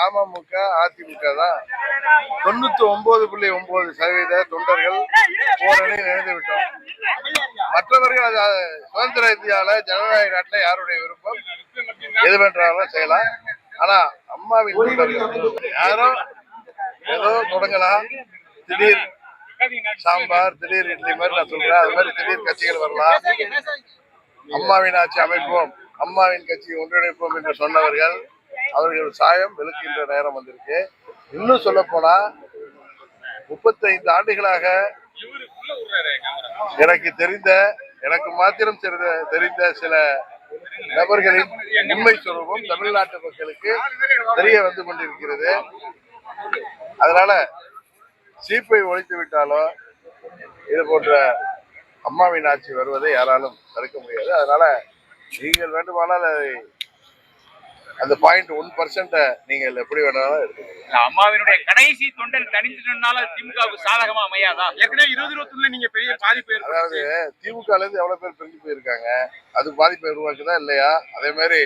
அமமுக அதிமுக தான் 99.9% தொண்டர்கள் ஓரணி இணைந்து விட்டோம். மற்றவர்கள் சுதந்திர இந்தியாவில் ஜனநாயக நாட்டில் யாருடைய விருப்பம் எது வேண்டாலும் செய்யலாம். ஆனா அம்மாவின் தொண்டர்கள் யாரோ ஏதோ தொடங்கலாம். திடீர் சாம்பார், திடீர் இட்லி மாதிரி நான் சொல்றேன். அது மாதிரி திடீர் கட்சிகள் வரலாம். அம்மாவின் ஆட்சி அமைப்போம், அம்மாவின் கட்சி ஒன்றிணைப்போம் என்று சொன்னவர்கள் அவர்கள் சாயம் வெளுக்கின்ற நேரம் வந்திருக்கு. இன்னும் சொல்ல போனா 35 ஆண்டுகளாக எனக்கு மாத்திரம் தெரிந்த சில நபர்களின் உண்மை சொரூபம் தமிழ்நாட்டு மக்களுக்கு தெரிய வந்து கொண்டிருக்கிறது. அதனால சீப்பை ஒழித்து விட்டாலோ இது போன்ற அம்மாவின் ஆட்சி வருவதை யாராலும் தடுக்க முடியாது. அதனால நீங்கள் வேண்டுமானால் அந்த 0.1% நீங்கள் எப்படி வேணாலும் எடுத்துக்கலாம். அம்மாவினுடைய கடைசி தொண்டன் தனிஞ்சிட்டனால திமுகவுக்கு சாதகமா அமையாதா? ஏற்கனவே 2021 நீங்க பெரிய பாதிப்பு, அதாவது திமுகல இருந்து எவ்வளவு பேர் பிரிஞ்சு போயிருக்காங்க, அது பாதிப்பை உருவாக்குதா இல்லையா? அதே மாதிரி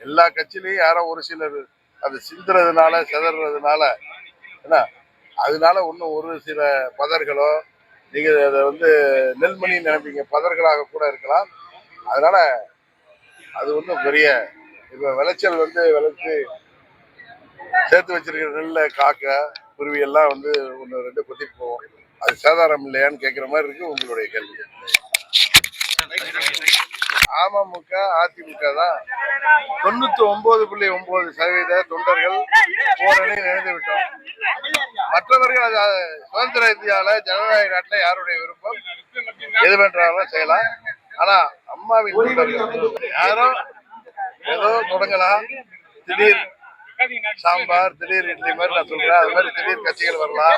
எல்லா கட்சியிலையும் யாரோ ஒரு சிலர் அது சிந்துறதுனால செதறதுனால என்ன அதனால ஒன்றும் ஒரு சில பதர்களோ நீங்க அதை நெல்மணி நினைப்பீங்க, பதர்களாக கூட இருக்கலாம். அதனால அது ஒன்றும் பெரிய இப்ப விளைச்சல் விளைச்சு சேர்த்து வச்சிருக்கிற நெல்ல காக்க குருவி எல்லாம் 1-2 கொத்திட்டு போவோம். அது சேதாரம் இல்லையான்னு கேட்கிற மாதிரி இருக்கு உங்களுடைய கேள்வி. அமமுக அதிமுக தான் 99.9% தொண்டர்கள் ஓரணி இணைந்து விட்டோம். மற்றவர்கள் சுதந்திர இந்தியாவில் ஜனநாயக நாட்டில் யாருடைய விருப்பம் எது வேண்டாலும் செய்யலாம். ஆனா அம்மாவின் தொண்டர்கள் யாரோ ஏதோ தொடங்கலாம். திடீர் சாம்பார், திடீர் இட்லி மாதிரி நான் சொல்றேன். அது மாதிரி திடீர் கட்சிகள் வரலாம்.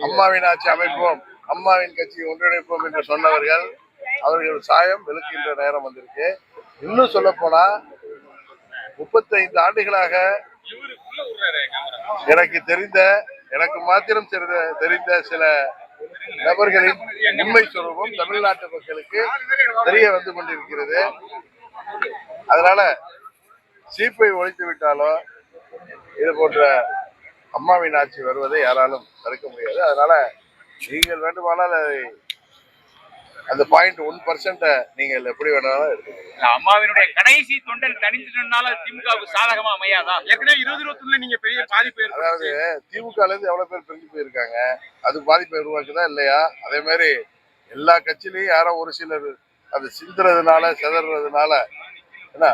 அம்மாவின் ஆட்சி அமைப்போம், அம்மாவின் கட்சி ஒன்றிணைப்போம் என்று சொன்னவர்கள் அவர்கள் சாயம் வெளுக்கின்ற நேரம் வந்திருக்கு. இன்னும் சொல்ல போனா 35 ஆண்டுகளாக எனக்கு மாத்திரம் தெரிந்த சில நபர்களின் உண்மை சொரூபம் தமிழ்நாட்டு மக்களுக்கு தெரிய வந்து கொண்டிருக்கிறது. அதனால சீப்பை ஒழித்து விட்டாலோ இது போன்ற அம்மாவின் ஆட்சி வருவதை யாராலும் தடுக்க முடியாது. அதனால நீங்கள் வேண்டுமானால் அந்த 0.1% நீங்கள் எப்படி வேணாலும் எடுத்துக்கலாம். அம்மாவினுடைய கடைசி தொண்டன் தனிஞ்சிட்டனால திமுகவுக்கு சாதகமா அமையாதா? ஏற்கனவே 2021 நீங்க பெரிய பாதிப்பு, அதாவது திமுகல இருந்து எவ்வளவு பேர் பிரிஞ்சு போயிருக்காங்க, அது பாதிப்பை உருவாக்குதா இல்லையா? அதே மாதிரி எல்லா கட்சியிலையும் யாரோ ஒரு சிலர் அது சிந்துறதுனால செதறதுனால என்ன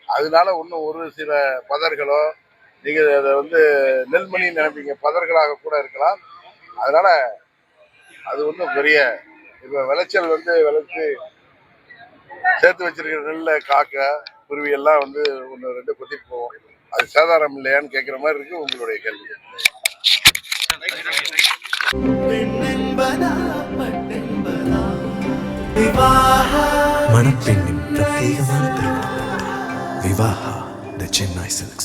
அதனால ஒன்றும் ஒரு சில பதர்களோ நீங்க அதை நெல்மணி நினைப்பீங்க, பதர்களாக கூட இருக்கலாம். அதனால அது ஒன்றும் பெரிய இப்ப விளைச்சல் விளைச்சு சேர்த்து வச்சிருக்கிற நெல்ல காக்க குருவி எல்லாம் 1-2 கொத்திட்டு போவோம். அது சேதாரம் இல்லையான்னு கேட்கிற மாதிரி இருக்கு உங்களுடைய கேள்வி. மணப்பெண்ணின் பிரத்யேகமான திருமணம் விவாஹா தி சென்னை சில்க்ஸ்.